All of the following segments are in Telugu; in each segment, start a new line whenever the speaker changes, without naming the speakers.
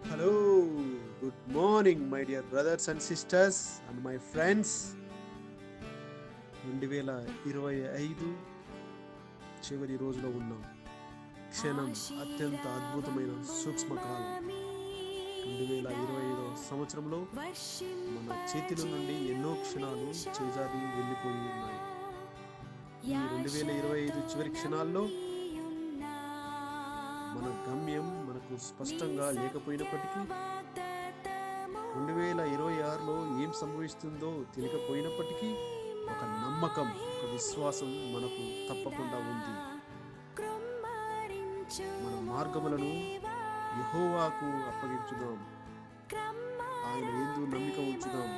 Hello, good morning my dear brothers and sisters and my friends. 2025 చివరి రోజులో ఉన్నాం. క్షణం అత్యంత అద్భుతమైన సూక్ష్మకాలం. 2025 సంవత్సరంలో మన చేతుల నుండి ఎన్నో క్షణాలు చేజారి వెళ్ళిపోయి ఉన్నాయి. ఈ 2025 చివరి క్షణాల్లో మన గమ్యం మనకు స్పష్టంగా లేకపోయినప్పటికీ, 2026లో ఏం సంభవిస్తుందో తెలియకపోయినప్పటికీ, ఒక నమ్మకం, ఒక విశ్వాసం మనకు తప్పకుండా ఉంది. మన మార్గములను యెహోవాకు అప్పగించుదాం. ఆయన యందు నమ్మిక ఉంచుదాం.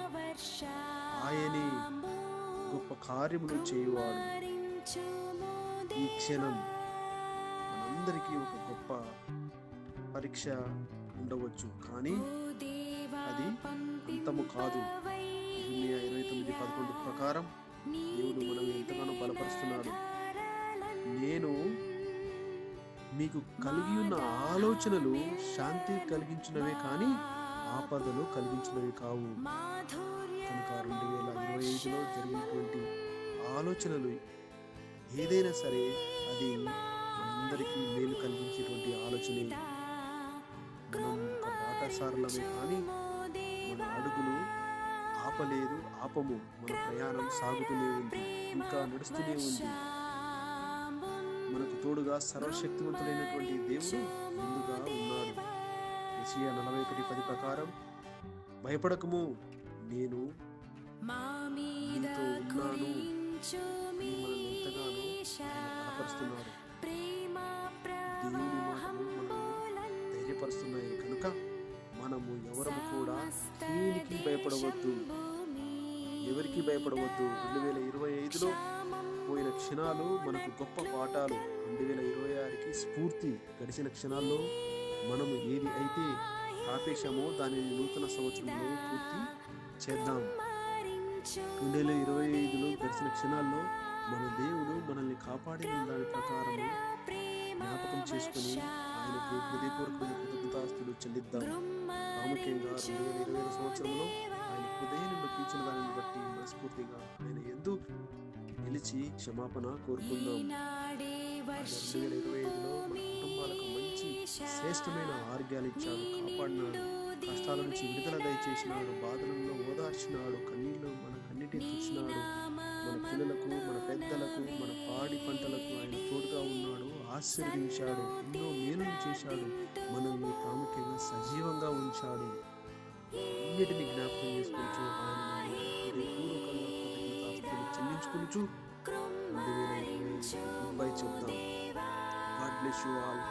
ఆయనే గొప్ప కార్యములు చేయువాడు. ఈ క్షణం మనందరికీ ఒక గొప్ప పరీక్ష ఉండవచ్చు, కానీ అది అంతము కాదు. 29:11 ప్రకారం దేవుడు మనల్ని ఎంతగానో బలపరుస్తున్నాడు. నేను మీకు కలిగి ఉన్న ఆలోచనలు శాంతి కలిగించినవే కానీ ఆపదలు కలిగించినవి కావు. కనుక 2025లో జరిగినటువంటి ఆలోచనలు ఏదైనా సరే అది మనందరికీ మేలు కలిగించేటువంటి ఆలోచనే. మనం ఒక బాటసారులమే కానీ మన అడుగులు ఆపము. మన ప్రయాణం సాగుతూనే ఉంది, ఇంకా నడుస్తూనే ఉంది. మనకు తోడుగా సర్వశక్తివంతుడైనటువంటి దేవుడు ముందుగా ఉన్నాడు. యెషయా 41:10 ప్రకారం, భయపడకము, నేను నీతో ఉన్నాను. మనల్ని ఎంతగానో బలపరుస్తున్నాడు. దేవుని మాటలు మనల్ని ధైర్యపరుస్తున్నాయి. కనుక మనము ఎవరము కూడా దేనికి భయపడవద్దు, ఎవరికి భయపడవద్దు. 2025లో పోయిన క్షణాలు మనకు గొప్ప పాఠాలు. 2026కి స్ఫూర్తి. గడిచిన క్షణాల్లో మనము ఏది అయితే ఆపేశామో దానిని నూతన సంవత్సరంలో పూర్తి చేద్దాం. 2025లో గడిచిన క్షణాల్లో మన దేవుడు మనల్ని కాపాడిన దాని ప్రకారము జ్ఞాపకం చేసుకుని ఆయనకు హృదయపూర్వకమైన కృతజ్ఞతాస్తులు చెల్లిద్దాం. ప్రాముఖ్యంగా 2025 సంవత్సరంలో ఆయన హృదయాన్ని నొప్పించిన దానిని బట్టి మనస్ఫూర్తిగా ఆయన యందు నిలిచి క్షమాపణ కోరుకుందాం. 2025లో మన కుటుంబాలకు మంచి శ్రేష్టమైన ఆరోగ్యాలు ఇచ్చాడు, కాపాడినాడు, కష్టాల నుంచి విడుదల దయచేసినాడు, బాధలలో ఓదార్చినాడు, కన్నీళ్లు మన కన్నిటిని తుడిచినాడు. మన పిల్లలకు, మన పెద్దలకు, మన పాడి పంటలకు ఆయన తోడుగా ఉన్నాడు, ఆశీర్వదించాడు, ఎన్నో మేలులు చేశాడు, మనల్ని ప్రాముఖ్యంగా సజీవంగా ఉంచాడు. అన్నిటిని జ్ఞాపకం చేసుకుంటూ ఆయన హృదయపూర్వకంగా కృతజ్ఞతాస్తులు చెల్లించుకుంటూ 2025 గుడ్ బై చెప్దాం. God bless you all.